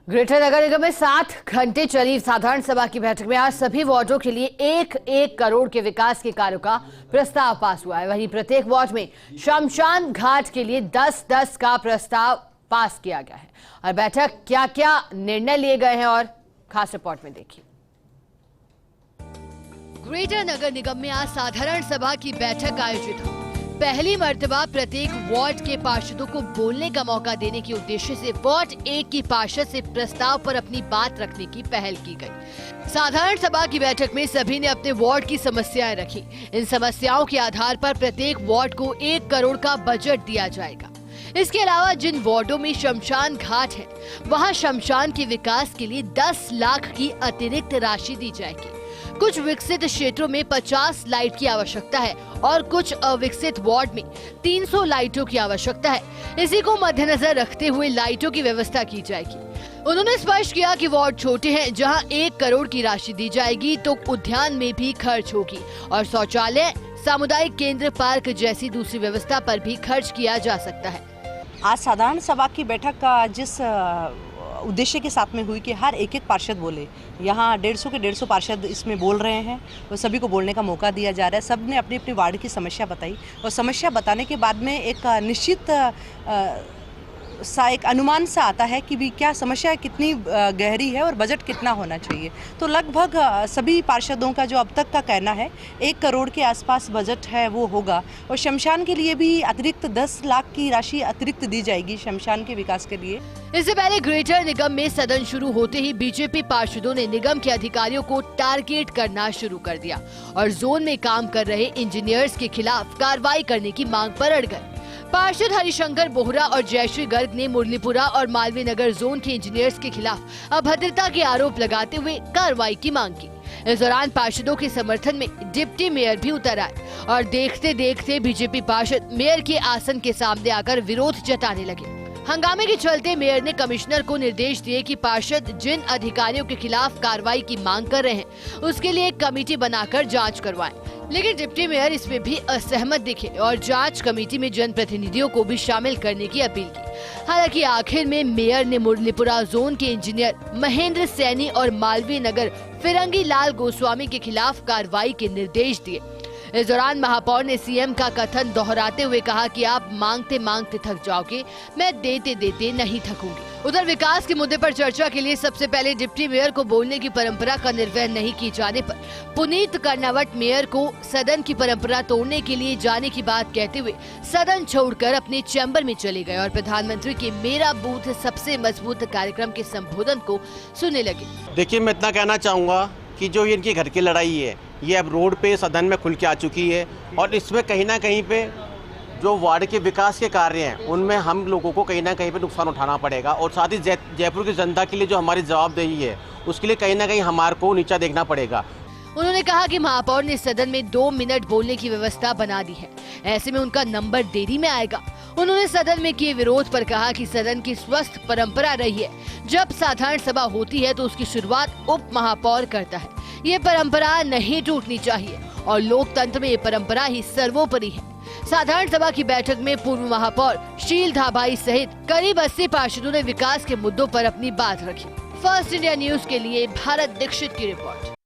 Greater नगर निगम में 7 घंटे चली साधारण सभा की बैठक में आज सभी वार्डों के लिए 1-1 करोड़ के विकास के कार्यों का प्रस्ताव पास हुआ है। वहीं प्रत्येक वार्ड में शमशान घाट के लिए 10-10 का प्रस्ताव पास किया गया है। और बैठक क्या क्या निर्णय लिए गए हैं और खास रिपोर्ट में देखिए। ग्रेटर नगर निगम में आज साधारण सभा की बैठक आयोजित हुई। पहली मर्तबा प्रत्येक वार्ड के पार्षदों को बोलने का मौका देने के उद्देश्य से वार्ड 1 की पार्षद से प्रस्ताव पर अपनी बात रखने की पहल की गई। साधारण सभा की बैठक में सभी ने अपने वार्ड की समस्याएं रखी। इन समस्याओं के आधार पर प्रत्येक वार्ड को 1 करोड़ का बजट दिया जाएगा। इसके अलावा जिन वार्डों में शमशान घाट है, वहां शमशान के विकास के लिए 10 लाख की अतिरिक्त राशि दी जाएगी। कुछ विकसित क्षेत्रों में 50 लाइट की आवश्यकता है और कुछ अविकसित वार्ड में 300 लाइटों की आवश्यकता है। इसी को मद्देनजर रखते हुए लाइटों की व्यवस्था की जाएगी। उन्होंने स्पष्ट किया कि वार्ड छोटे हैं, जहां 1 करोड़ की राशि दी जाएगी तो उद्यान में भी खर्च होगी और शौचालय, सामुदायिक केंद्र, पार्क जैसी दूसरी व्यवस्था पर भी खर्च किया जा सकता है। आज साधारण सभा की बैठक का जिस उद्देश्य के साथ में हुई कि हर एक पार्षद बोले, यहाँ 150 के 150 पार्षद इसमें बोल रहे हैं, वो सभी को बोलने का मौका दिया जा रहा है। सब ने अपनी अपनी वार्ड की समस्या बताई और समस्या बताने के बाद में एक निश्चित एक अनुमान सा आता है कि भी क्या समस्या कितनी गहरी है और बजट कितना होना चाहिए। तो लगभग सभी पार्षदों का जो अब तक का कहना है 1 करोड़ के आसपास बजट है वो होगा और शमशान के लिए भी अतिरिक्त 10 लाख की राशि अतिरिक्त दी जाएगी शमशान के विकास के लिए। इससे पहले ग्रेटर निगम में सदन शुरू होते ही बीजेपी पार्षदों ने निगम के अधिकारियों को टारगेट करना शुरू कर दिया और जोन में काम कर रहे इंजीनियर्स के खिलाफ कार्रवाई करने की मांग पर अड़ गए। पार्षद हरिशंकर बोहरा और जयश्री गर्ग ने मुरलीपुरा और मालवीय नगर जोन के इंजीनियर्स के खिलाफ अभद्रता के आरोप लगाते हुए कार्रवाई की मांग की। इस दौरान पार्षदों के समर्थन में डिप्टी मेयर भी उतर आए और देखते देखते बीजेपी पार्षद मेयर के आसन के सामने आकर विरोध जताने लगे। हंगामे के चलते मेयर ने कमिश्नर को निर्देश दिए कि पार्षद जिन अधिकारियों के खिलाफ कार्रवाई की मांग कर रहे हैं उसके लिए एक कमेटी बनाकर जांच करवाएं। लेकिन डिप्टी मेयर इसमें भी असहमत दिखे और जांच कमेटी में जनप्रतिनिधियों को भी शामिल करने की अपील की। हालांकि आखिर में मेयर ने मुरलीपुरा जोन के इंजीनियर महेंद्र सैनी और मालवीय नगर फिरंगी लाल गोस्वामी के खिलाफ कार्रवाई के निर्देश दिए। इस दौरान महापौर ने सीएम का कथन दोहराते हुए कहा कि आप मांगते मांगते थक जाओगे, मैं देते देते नहीं थकूंगी। उधर विकास के मुद्दे पर चर्चा के लिए सबसे पहले डिप्टी मेयर को बोलने की परंपरा का निर्वहन नहीं किए जाने पर पुनीत कर्नावट मेयर को सदन की परंपरा तोड़ने के लिए जाने की बात कहते हुए सदन छोड़कर अपने चैम्बर में चले गए और प्रधानमंत्री के मेरा बूथ सबसे मजबूत कार्यक्रम के संबोधन को सुनने लगे। देखिए, मैं इतना कहना चाहूँगा कि जो ये इनकी घर की लड़ाई है ये अब रोड पे सदन में खुल के आ चुकी है और इसमें कहीं ना कहीं पे जो वार्ड के विकास के कार्य हैं उनमें हम लोगों को कहीं ना कहीं पे नुकसान उठाना पड़ेगा और साथ ही जयपुर की जनता के लिए जो हमारी जवाबदेही है उसके लिए कहीं ना कहीं हमारे को नीचा देखना पड़ेगा। उन्होंने कहा कि महापौर ने सदन में 2 मिनट बोलने की व्यवस्था बना दी है, ऐसे में उनका नंबर देरी में आएगा। उन्होंने सदन में किए विरोध पर कहा कि सदन की स्वस्थ परंपरा रही है, जब साधारण सभा होती है तो उसकी शुरुआत उप महापौर करता है। ये परंपरा नहीं टूटनी चाहिए और लोकतंत्र में ये परंपरा ही सर्वोपरि है। साधारण सभा की बैठक में पूर्व महापौर शील धाबाई सहित करीब 80 पार्षदों ने विकास के मुद्दों पर अपनी बात रखी। फर्स्ट इंडिया न्यूज के लिए भारत दीक्षित की रिपोर्ट।